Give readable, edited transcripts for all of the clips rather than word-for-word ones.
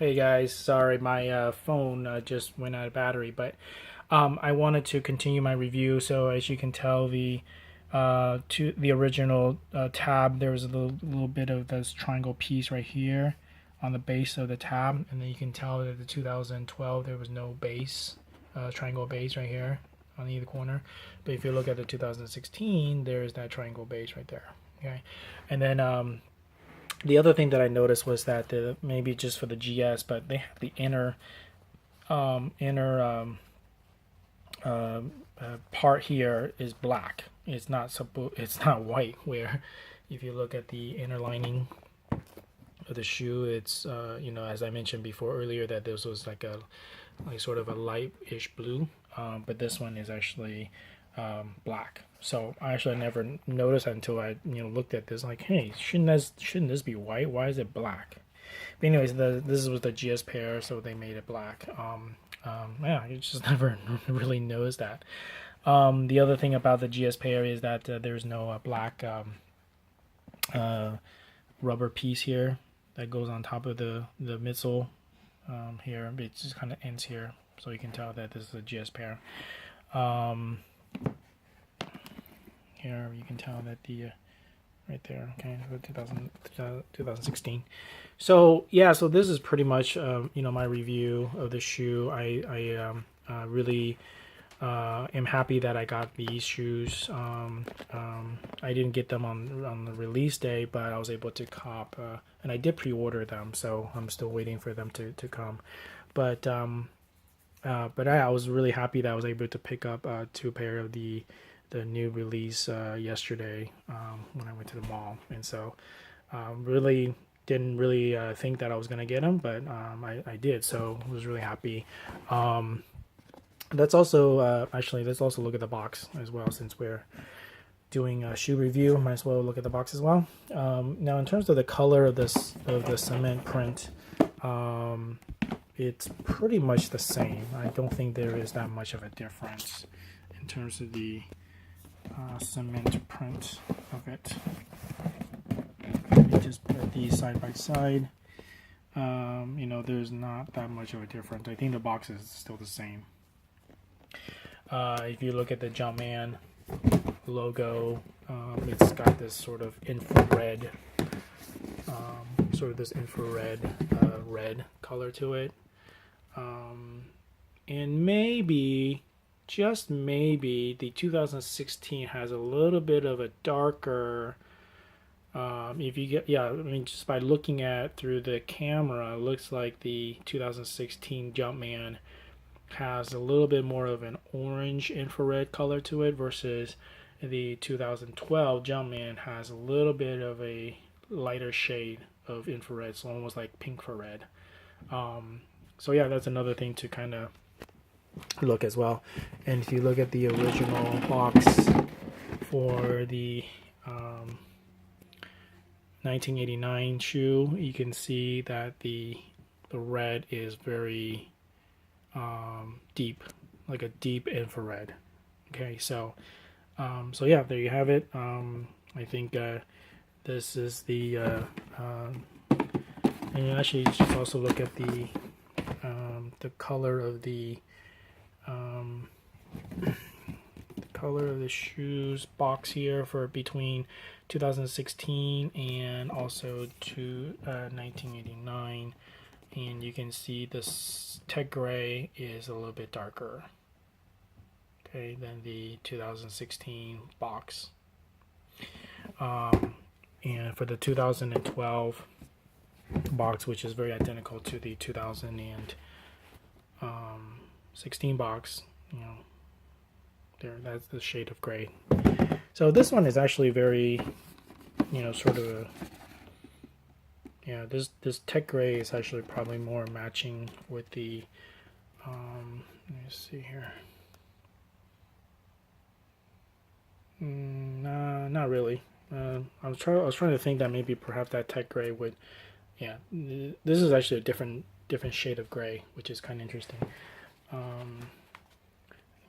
Hey guys, sorry my phone just went out of battery, but I wanted to continue my review. So as you can tell, to the original tab, there was a little bit of this triangle piece right here on the base of the tab, and then you can tell that the 2012 there was no base, triangle base right here on either corner. But if you look at the 2016, there's that triangle base right there. Okay, and then the other thing that I noticed was that maybe just for the GS, but they have the inner part here is black. It's not white. Where if you look at the inner lining of the shoe, it's as I mentioned before earlier that this was like sort of a light-ish blue, but this one is actually black. So I actually never noticed until I looked at this like, hey, shouldn't this be white? Why is it black? But anyways, this was the GS pair, so they made it black. Yeah, you just never really noticed that. The other thing about the GS pair is that there's no black rubber piece here that goes on top of the midsole here. It just kind of ends here, so you can tell that this is a GS pair. Here you can tell that the right there, okay, 2016. So yeah, so this is pretty much my review of the shoe. I really am happy that I got these shoes. I didn't get them on the release day, but I was able to cop, and I did pre-order them, so I'm still waiting for them to come. But I was really happy that I was able to pick up two pair of the new release yesterday when I went to the mall, and so really didn't really think that I was gonna get them, but I did, so I was really happy. Let's also let's also look at the box as well, since we're doing a shoe review. Might as well look at the box as well. Now, in terms of the color of the cement print, it's pretty much the same. I don't think there is that much of a difference in terms of the cement print of it. You just put these side by side. There's not that much of a difference. I think the box is still the same. If you look at the Jumpman logo, it's got this sort of infrared, red color to it, and maybe, just maybe, the 2016 has a little bit of a darker. If you get, yeah, I mean, just by looking at through the camera, it looks like the 2016 Jumpman has a little bit more of an orange infrared color to it versus the 2012 Jumpman has a little bit of a lighter shade of infrared, so almost like pink for red. So yeah, that's another thing to kind of look as well. And if you look at the original box for the 1989 shoe, you can see that the red is very deep, like a deep infrared. Okay, so yeah, there you have it. I think this is the and actually you should also look at the color of the shoes box here for between 2016 and also to 1989, and you can see this tech gray is a little bit darker, okay, than the 2016 box. And for the 2012 box, which is very identical to the 2016 box, that's the shade of gray. So this one is actually very, sort of a, this tech gray is actually probably more matching with the, let me see here. Not really. I was trying to think that maybe perhaps that tech gray would, yeah. This is actually a different shade of gray, which is kind of interesting. Let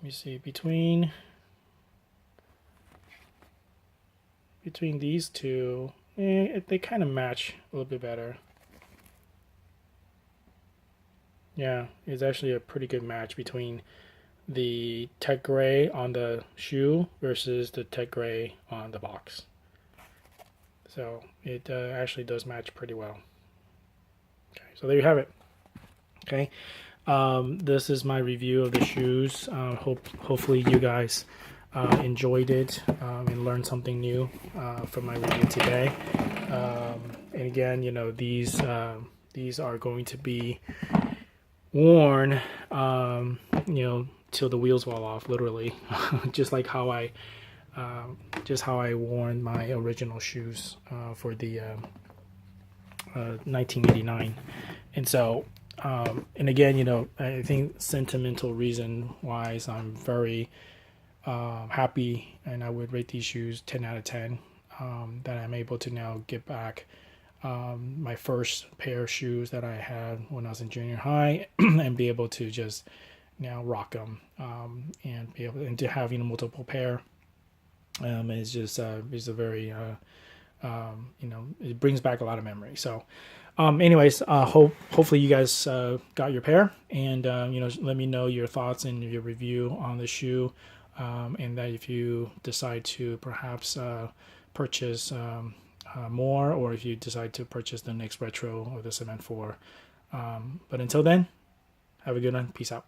me see, between these two, they kind of match a little bit better. Yeah, it's actually a pretty good match between the tech gray on the shoe versus the tech gray on the box. So it actually does match pretty well. Okay, so there you have it. Okay, this is my review of the shoes. Hopefully you guys enjoyed it and learned something new from my review today. And again, these are going to be worn, till the wheels fall off, literally, just like how I just how I worn my original shoes for the 1989. And so, and again, I think sentimental reason wise, I'm very happy, and I would rate these shoes 10 out of 10. That I'm able to now get back my first pair of shoes that I had when I was in junior high, and be able to just now rock them, and be able and to have multiple pair. Is a very it brings back a lot of memories. So, anyways, hopefully you guys got your pair, and let me know your thoughts and your review on the shoe, and that if you decide to perhaps purchase more, or if you decide to purchase the next retro or the Cement 4. But until then, have a good one. Peace out.